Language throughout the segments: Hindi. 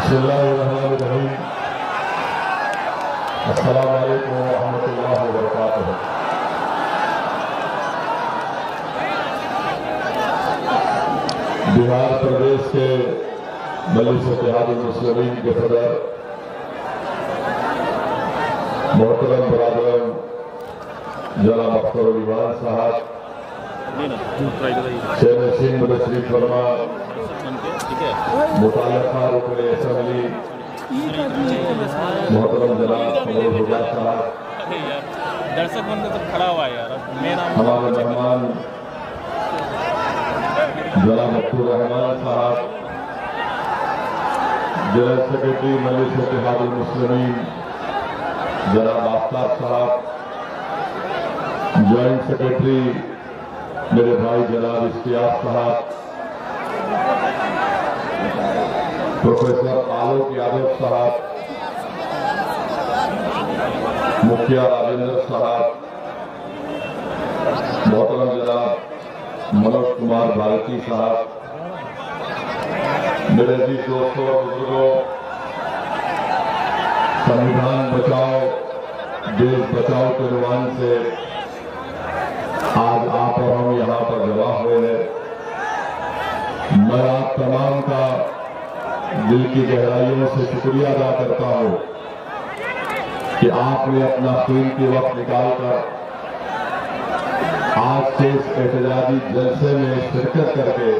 बिस्मिल्लाहिर्रहमानिर्रहीम। अस्सलामु अलैकुम व रहमतुल्लाहि व बरकातुहू। बिहार प्रदेश के मजलिस इत्तेहादुल मुस्लिमीन के सदर मोहतरम बरादरन जनाब अख्तरुल ईमान साहब, शेर नसीम तशरीफ फरमा, मुताल्लिक़ा रुकन असेंबली मोहतरम जनाब कमरुल हुदा साहब, दर्शक बंद तो खड़ा हुआ है यार। हमारे मेहमान जनाब अब्दुल रहमान साहब, जनरल सेक्रेटरी मजलिस इत्तेहादुल मुस्लिमीन जनाब आफ्ताब साहब, ज्वाइंट सेक्रेटरी मेरे भाई जनाब इश्तियाक साहब, प्रोफेसर आलोक यादव साहब, मुखिया राजेंद्र साहब, मोहतरम जनाब मनोज कुमार भारती साहब, मेरे अजीज दोस्तों और बुजुर्गों, संविधान बचाओ देश बचाओ के रुआन से आज आप और हम यहाँ पर जमा हुए हैं। मैं आप तमाम का दिल की गहराइयों से शुक्रिया अदा करता हूँ कि आपने अपना कीमती वक्त निकालकर आज के इस एहतजाजी जलसे में शिरकत करके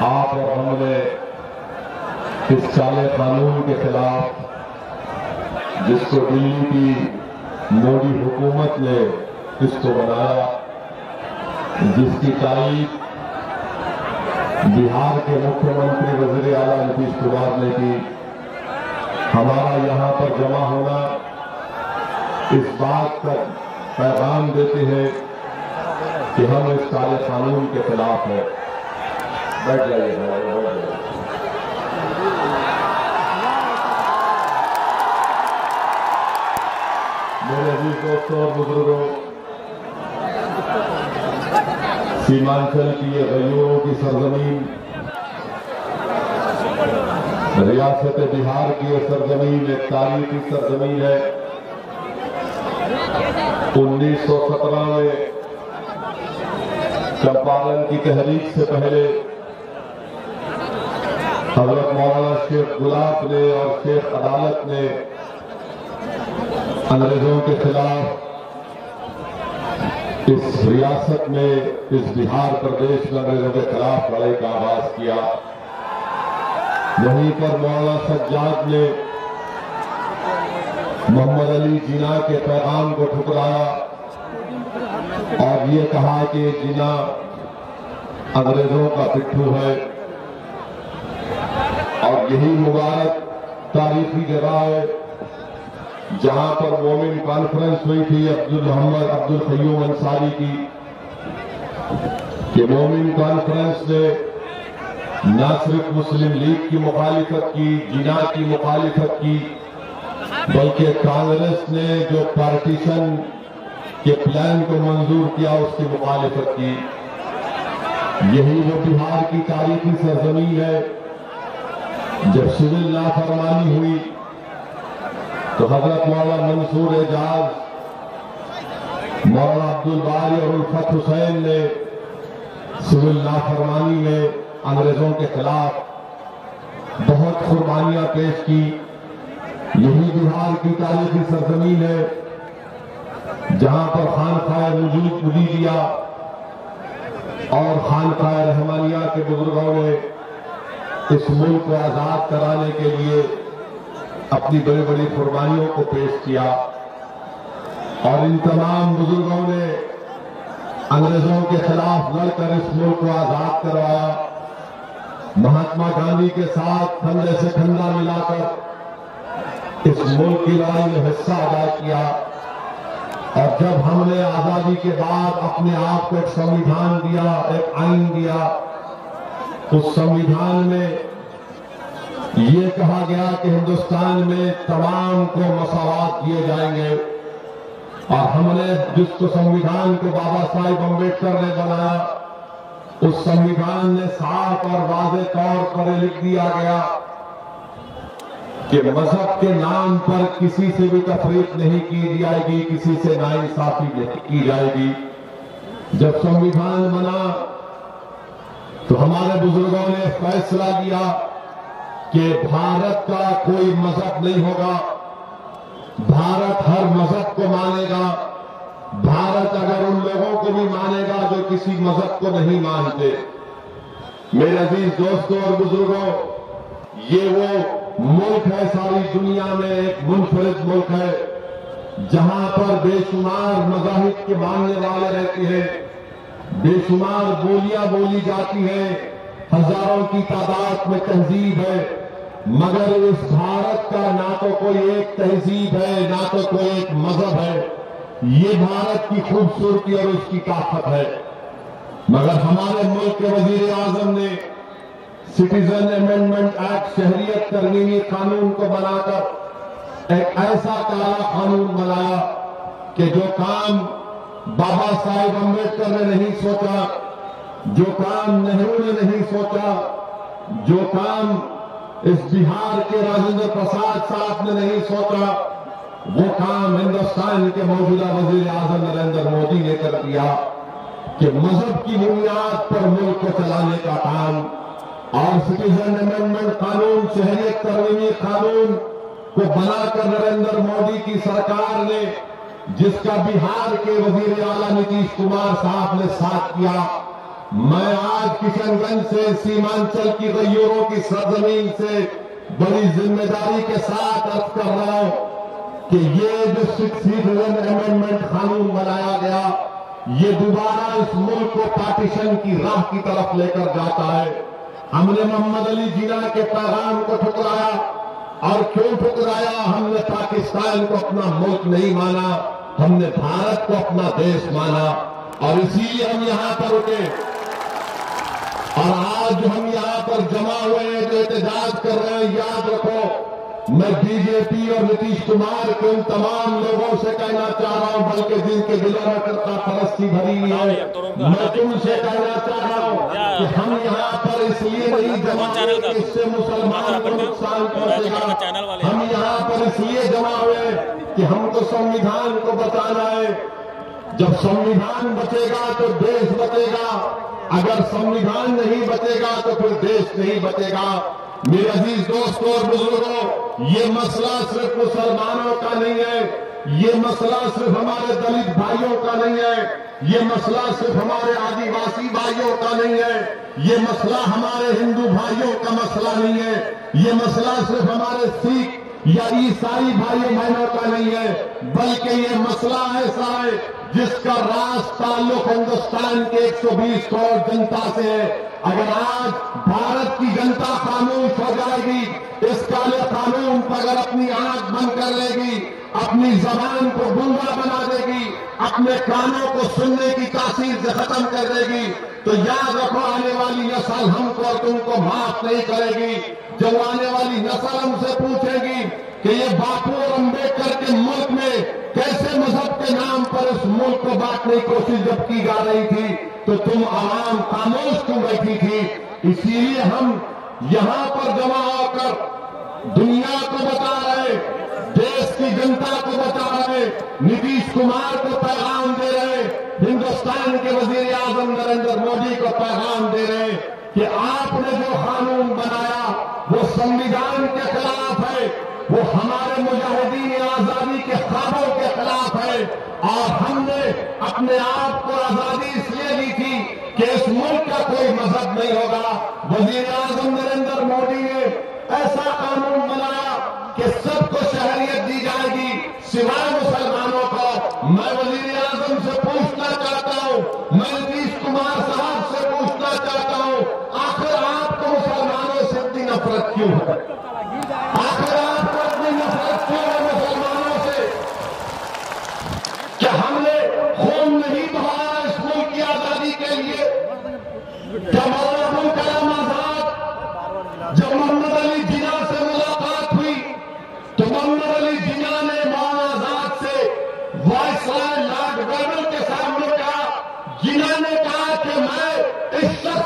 आप और हमने इस काले कानून के खिलाफ, जिसको दिल्ली की मोदी हुकूमत ने इसको बनाया, जिसकी तारीफ बिहार के मुख्यमंत्री वज़ीर आला नीतीश कुमार ने की, हमारा यहाँ पर जमा होना इस बात का पैगाम देते हैं कि हम इस काले कानून के खिलाफ हैं। बैठ जाइए। मेरे अजीज दोस्तों और बुजुर्गों, सीमांचल की ये गयूरों की सरजमीन, रियासत बिहार की ये सरजमीन एक तारीखी सरजमीन है। 1917 में चंपारण की तहरीक से पहले हजरत मौलाना शेख गुलाब ने और शेख अदालत ने अंग्रेजों के खिलाफ इस रियासत में, इस बिहार प्रदेश में अंग्रेजों के खिलाफ लड़ाई का आगाज किया। वहीं पर मौलाना सज्जाद ने मोहम्मद अली जिन्ना के पैगाम को ठुकराया और ये कहा कि जिन्ना अंग्रेजों का पिट्ठू है। और यही मुबारक तारीखी जगह है जहां पर मोमिन कॉन्फ्रेंस हुई थी अब्दुल क़य्यूम अंसारी की, कि मोमिन कॉन्फ्रेंस ने न सिर्फ मुस्लिम लीग की मुखालिफत की, जिन्ना की मुखालिफत की, बल्कि कांग्रेस ने जो पार्टीशन के प्लान को मंजूर किया उसकी मुखालिफत की। यही वो बिहार की तारीखी सरजमीन है। जब सिविल नाफरमानी हुई तो हजरत मौलाना मंसूर एजाज, मौलाना अब्दुल बारी और उल्फत हुसैन ने सिविल नाफरमानी में अंग्रेजों के खिलाफ बहुत कुर्बानियां पेश की। यही बिहार की तारीखी सरजमीन है जहां पर खानकाह मुजीदिया और खानकाह रहमानिया के बुजुर्गों ने इस मुल्क को आजाद कराने के लिए अपनी बड़ी बड़ी कुर्बानियों को पेश किया। और इन तमाम बुजुर्गों ने अंग्रेजों के खिलाफ लड़कर इस मुल्क को आजाद करवाया। महात्मा गांधी के साथ कंधे से कंधा मिलाकर इस मुल्क की लड़ाई में हिस्सा अदा किया। और जब हमने आजादी के बाद अपने आप को एक संविधान दिया, एक आइन दिया, उस संविधान में ये कहा गया कि हिंदुस्तान में तमाम को मसावात दिए जाएंगे। और हमने जिसको संविधान को बाबा साहिब अम्बेडकर ने बनाया, उस संविधान में साफ और वाज़ेह तौर पर लिख दिया गया कि मजहब के नाम पर किसी से भी तफरीक नहीं की जाएगी, किसी से नाइंसाफी नहीं की जाएगी। जब संविधान बना तो हमारे बुजुर्गों ने फैसला लिया कि भारत का कोई मजहब नहीं होगा, भारत हर मजहब को मानेगा, भारत अगर उन लोगों को भी मानेगा जो किसी मजहब को नहीं मानते। मेरे अजीज दोस्तों और बुजुर्गों, ये वो मुल्क है सारी दुनिया में एक मुनफरिद मुल्क है जहां पर बेशुमार मज़ाहिब के मानने वाले रहते हैं, बेशुमार बोलियां बोली जाती हैं, हजारों की तादाद में तहजीब है, मगर इस भारत का ना तो कोई एक तहजीब है ना तो कोई एक मजहब है। ये भारत की खूबसूरती और उसकी ताकत है। मगर हमारे मुल्क के वजीर आजम ने सिटीजन अमेंडमेंट एक्ट, शहरियत तरमीमी कानून को बनाकर एक ऐसा काला कानून बनाया कि जो काम बाबा साहेब अम्बेडकर ने नहीं सोचा, जो काम नेहरू ने नहीं सोचा, जो काम इस बिहार के राजेंद्र प्रसाद साहब ने नहीं सोचा, वो काम हिंदुस्तान के मौजूदा वजीर आजम नरेंद्र मोदी ने कर दिया कि मजहब की बुनियाद पर मुल्क को चलाने का काम। और सिटीजन अमेंडमेंट कानून, शहरियत तरमीमी कानून को बनाकर नरेंद्र मोदी की सरकार ने, जिसका बिहार के वजीर आला नीतीश कुमार साहब ने साथ किया, मैं आज किशनगंज से, सीमांचल की गैयोरों की सरजमीन से बड़ी जिम्मेदारी के साथ अर्ज कर रहा हूं कि ये जो सिटीजन अमेंडमेंट कानून बनाया गया, ये दोबारा इस मुल्क को पार्टीशन की राह की तरफ लेकर जाता है। हमने मोहम्मद अली जिन्ना के पैगाम को ठुकराया, और क्यों ठुकराया? हमने पाकिस्तान को अपना मुल्क नहीं माना, हमने भारत को अपना देश माना, और इसीलिए हम यहां पर रुके। और आज जो हम यहां पर जमा हुए हैं, जो एहतजाज कर रहे हैं, याद रखो, मैं बीजेपी और नीतीश कुमार के उन तमाम लोगों से कहना चाह रहा हूं, बल्कि जिनके दिलों में करता परस्ती भरी हुई है, मैं तुमसे कहना चाह रहा हूं कि हम यहाँ पर इसलिए नहीं जमा हुए कि इससे मुसलमान को नुकसान पहुंचेगा। हम यहाँ पर इसलिए जमा हुए कि हमको संविधान को बचाना है। जब संविधान बचेगा तो देश बचेगा, अगर संविधान नहीं बचेगा तो फिर देश नहीं बचेगा। मेरे अजीज दोस्तों और बुजुर्गों, ये मसला सिर्फ मुसलमानों का नहीं है, ये मसला सिर्फ हमारे दलित भाइयों का नहीं है, ये मसला सिर्फ हमारे आदिवासी भाइयों का नहीं है, ये मसला हमारे हिंदू भाइयों का मसला नहीं है, ये मसला सिर्फ हमारे सिख या ईसाई भाइयों बहनों का नहीं है, बल्कि ये मसला ऐसा है जिसका राज ताल्लुक हिंदुस्तान के 120 करोड़ जनता से है। अगर आज भारत की जनता खामोश हो जाएगी, इस काले कानून पर अगर अपनी आंख बंद कर लेगी, अपनी जबान को गूंगा बना देगी, अपने कानों को सुनने की तासीर से खत्म कर देगी, तो याद रखो, आने वाली नस्ल हमको और तुमको माफ नहीं करेगी। जब आने वाली नस्ल हमसे पूछेगी कि ये बापू और अम्बेडकर के मुल्क में कैसे मजहब के नाम पर इस मुल्क को बांटने की कोशिश जब की जा रही थी, तो तुम आवाम खामोश क्यों बैठी थी? इसीलिए हम यहां पर जमा होकर दुनिया को बता रहे, देश की जनता को बता रहे, नीतीश कुमार को पैगाम दे रहे, हिंदुस्तान के वजीर आजम नरेंद्र मोदी को पैगाम दे रहे कि आपने जो कानून बनाया वो संविधान के खिलाफ है, वो हमारे मुजाहिदीन आजादी के ख्वाबों के खिलाफ है, और हमने अपने आप को आजादी इसलिए दी थी कि इस मुल्क का कोई मजहब नहीं होगा। वजीर आजम नरेंद्र मोदी ने ऐसा कानून बनाया कि सबको शहरियत दी जाएगी सिवाय मुसलमानों को। मैं वजीर आजम से पूछना चाहता हूं, मैं नीतीश कुमार साहब से पूछना चाहता हूं, आखिर आपको मुसलमानों से इतनी नफरत क्यों है? आखिर आपको इतनी नफरत क्यों है मुसलमानों से? क्या हमने खून नहीं बहाया इस मुल्क की आजादी के लिए? क्या मौलाना अबुल कलाम आजाद, जब मोहम्मद अली जिन्ना से मुलाकात हुई तो मोहम्मद अली जिन्ना ने मौलाना आजाद से वायसराय लॉर्ड वेल्स के सामने कहा, जिन्ना ने कहा कि मैं इस शख्स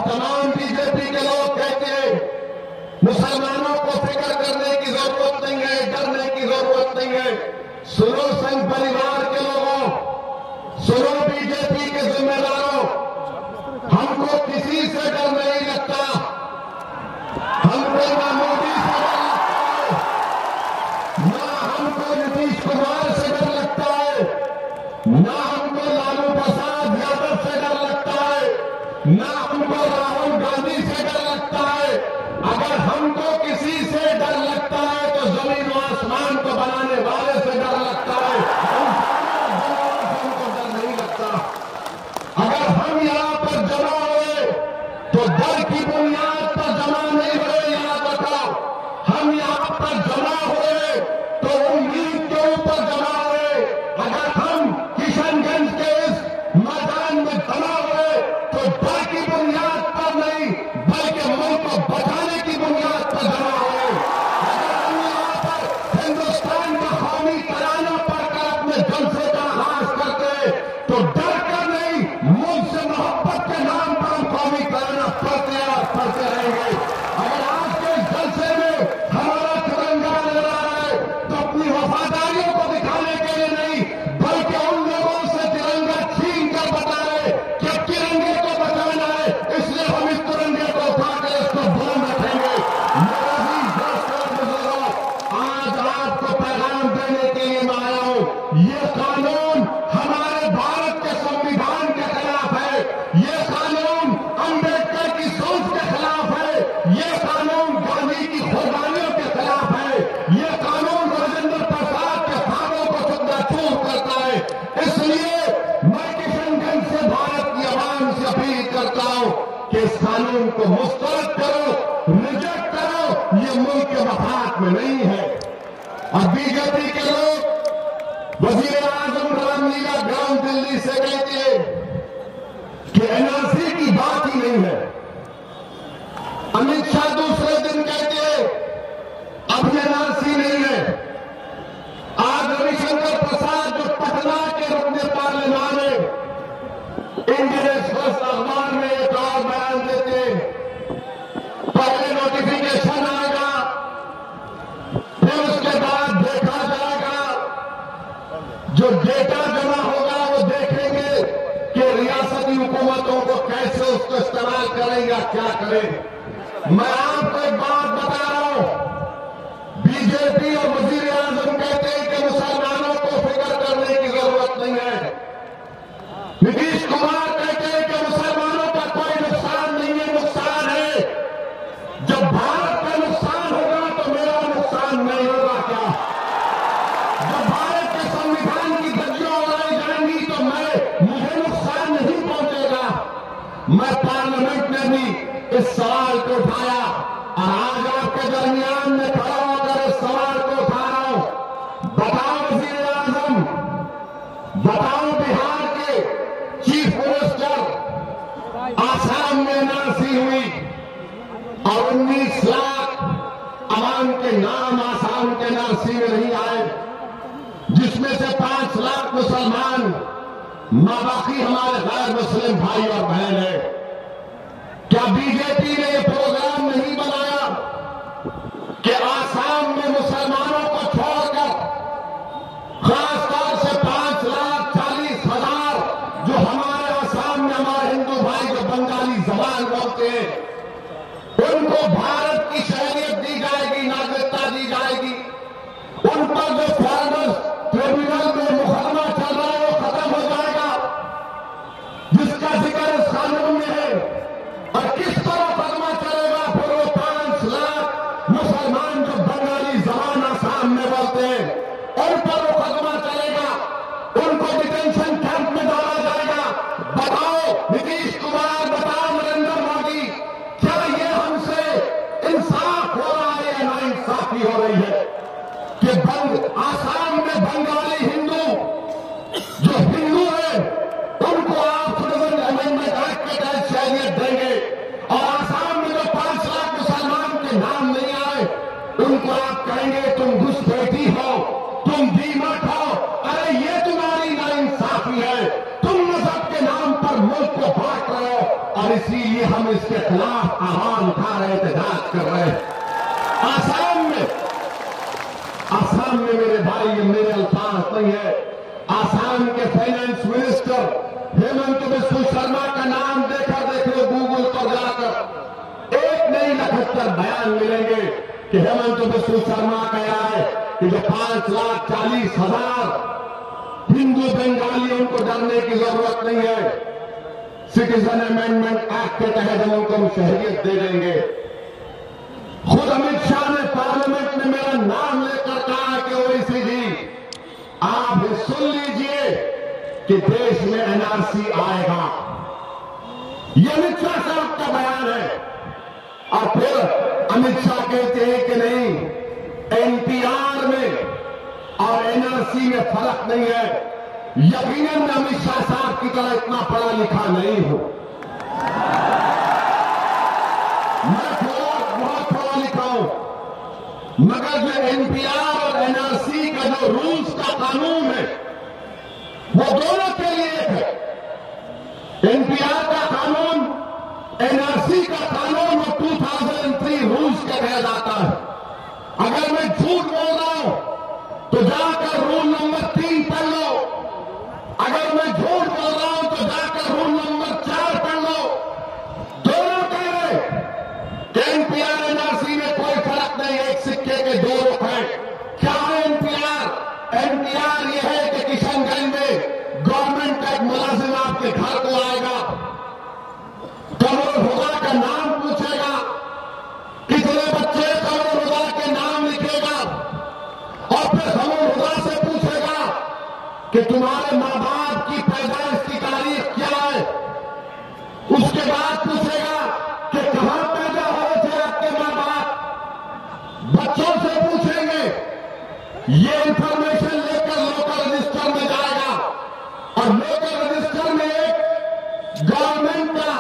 तमाम बीजेपी के लोग कहते हैं मुसलमानों को फिक्र करने की जरूरत नहीं है, डरने की जरूरत नहीं है। सुनो संघ परिवार के लोगों, सुनो बीजेपी के जिम्मेदारों, हमको किसी से डर नहीं लगता। हमको ना मोदी से डर लगता है, ना हमको नीतीश कुमार से डर लगता है, ना हमको लालू प्रसाद यादव से डर लगता है, ना हमको राहुल गांधी से डर लगता है। अगर हमको किसी से डर लगता है तो जमीन और आसमान को बनाने वाले से डर लगता है, हमको डर नहीं लगता। अगर हम यहां पर जमा हुए तो डर की बुनियाद पर जमा नहीं हुए, याद रखो। हम यहां पर जमा हुए तो उम्मीद के ऊपर जमा हुए। अगर हम किशनगंज के इस मैदान में जमा हुए तो डर की बुनियाद पर नहीं, बल्कि मुल्क को बचाने की बुनियाद पर जमा हुए। अगर हम यहां पर हिंदुस्तान का कौमी तराना पढ़कर अपने जलसे का आगाज करते तो डर कर नहीं, मुल्क से मोहब्बत के नाम पर हम कौमी तराना पढ़ते और पढ़ते रहेंगे। अगर आज के इस जलसे में हमारा तिरंगा नजर आ रहा है तो अपनी वफादारियों को दिखाने के लिए नहीं, बल्कि उन लोगों से तिरंगा छीन कर बता रहे कि अब तिरंगे को बचाना है, इसलिए हम इस तिरंगे को उठाकर इसको बुलंद रखेंगे। मेरे भी दोस्तों और बुजुर्गों, आज आपको पैगाम देने के लिए मैं आया हूं। ये कानून हमारे भारत के संविधान के खिलाफ है, ये कानून अंबेडकर की सोच के खिलाफ है, ये कानून गांधी की कुर्बानियों के खिलाफ है, ये कानून राजेंद्र प्रसाद के ख्वाबों को चूर करता है। इसलिए मैं किशनगंज से भारत की आवाम से अपील करता हूं कि इस कानून को मुस्तरद करो, रिजेक्ट करो, ये मुल्क के मफाद में नहीं है। और बीजेपी के लोग वजीर आजम रामलीला ग्राम दिल्ली से कहते हैं कि एनआरसी की बात ही नहीं है। अमित शाह दूसरे दिन कहते हैं अब एनआरसी नहीं है। आज रविशंकर प्रसाद जो पटना के रुकने पार्लियामान है, इंडियन एक्सप्रेस अखबार में एक और बयान देते हैं, पहले नोटिफिकेशन आएगा, फिर उसके बाद देखा जाएगा, जो डेटा जमा होगा वो देखेंगे कि रियासती हुकूमतों को कैसे उसको इस्तेमाल करेंगे, क्या करें। मैं आपको एक बात बता रहा हूं, बीजेपी और वजीर आजम कहते हैं कि मुसलमानों को फिक्र करने की जरूरत नहीं है। नीतीश कुमार कहते हैं कि मुसलमानों का कोई नुकसान नहीं है, नुकसान है। जब भारत का नुकसान होगा तो मेरा नुकसान नहीं होगा क्या? जब भारत के संविधान की धज्जियां उड़ाई जाएंगी तो मुझे नुकसान नहीं पहुंचेगा। मैं पार्लियामेंट में भी इस सवाल को उठाया और आज आपके दरमियान में खड़ा होकर इस सवाल को उठा रहा हूं। बताओ वजीर आजम, बताओ बिहार के चीफ मिनिस्टर, आसाम में एनआरसी हुई और 19 लाख आवाम के नाम आसाम के एनआरसी में नहीं आए, जिसमें से 5 लाख मुसलमान, बाकी हमारे गैर मुस्लिम भाई और बहन है। क्या बीजेपी ने यह प्रोग्राम नहीं बनाया कि आसाम में मुसलमानों को छोड़कर खासतौर से 5,40,000 जो हमारे आसाम में हमारे हिंदू भाई जो बंगाली जबान बोलते हैं, उनको भारत की शहरियत दी जाएगी, नागरिकता दी जाएगी। उन पर जो फॉरेनर्स ट्रिब्यूनल में मुकदमा चल रहा है वो खत्म हो जाएगा, जिसका जिक्र इस कानून में है। और किस तरह मुकदमा चलेगा? फिर वो 5 लाख मुसलमान जो बंगाली जबान आसाम में बोलते हैं, उन पर मुकदमा चलेगा, उनको डिटेंशन कैंप में डाला जाएगा। बताओ नीतीश कुमार, बताओ नरेंद्र मोदी, क्या ये हमसे इंसाफ हो रहा है या नाइंसाफी हो रही है कि आसाम में बंगाली हिंदू जो हिंदू है उनको आप सिटीजन अमेंडमेंट एक्ट के तहत शहरियत देंगे, और आसाम में जो 5 लाख मुसलमान के नाम नहीं आए उनको आप कहेंगे तुम घुसपैठी हो, तुम दीमक हो। अरे ये तुम्हारी नाइंसाफी है, तुम मजहब के नाम पर मुल्क को बांट रहे हो और और इसीलिए हम इसके खिलाफ आवाज उठा रहे, एहतजाज कर रहे हैं। आसाम में मेरे भाई, मेरे अल्फाज नहीं है, आसाम के फाइनेंस मिनिस्टर हेमंत बिस्वा शर्मा का नाम देख लो गूगल पर जाकर, एक नहीं 78 बयान मिलेंगे कि हेमंत बिस्वा शर्मा कह रहा है कि जो 5,40,000 हिंदू बंगालियों को डरने की जरूरत नहीं है, सिटीजन अमेंडमेंट एक्ट के तहत हम उनको शहरियत दे देंगे। खुद अमित शाह ने पार्लियामेंट में मेरा नाम लेकर कहा कि ओवैसी जी आप सुन लीजिए कि देश में एनआरसी आएगा। यह अमित शाह साहब का बयान है। और फिर अमित शाह कहते हैं कि नहीं, एनपीआर में और एनआरसी में फर्क नहीं है। यकीनन मैं अमित शाह साहब की तरह इतना पढ़ा लिखा नहीं हूं, मैं बहुत पढ़ा लिखा हूं, मगर जो एनपीआर और एनआरसी का जो रूल्स का कानून है वो दोनों के लिए एक है। एनपीआर का कानून, एनआरसी का कानून वो 2003 रूल्स के तहत आता है। अगर मैं झूठ बोल रहा हूं तो जाकर रूल नंबर 3 पढ़ लो, अगर मैं झूठ बोल रहा हूं तो जाकर रूल नंबर 4 पढ़ लो। दोनों कह रहे कि एनपीआर एनआरसी में कोई फर्क नहीं, एक सिक्के के दो रुख हैं। क्या है एनपीआर? एनपीआर यह है कि किशनगंज में गवर्नमेंट का एक मुलाजिम आपके घर को आएगा, कमरुल हुदा का नाम पूछेगा, कितने बच्चे कमरुल हुदा के नाम लिखेगा, और फिर कमरुल हुदा से पूछेगा कि तुम्हारे मां बाप की पैदाइश की तारीख क्या है। उसके बाद पूछेगा कि कहां पैदा हुए थे आपके मां बाप। बच्चों से पूछेंगे, ये इंफॉर्मेशन लेकर लोकल रजिस्टर में जाएगा, और लोकल रजिस्टर में एक गवर्नमेंट का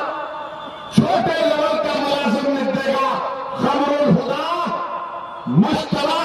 छोटे लेवल का मुलाजिम लिख देगा, कमरुल हुदा मुश्तबा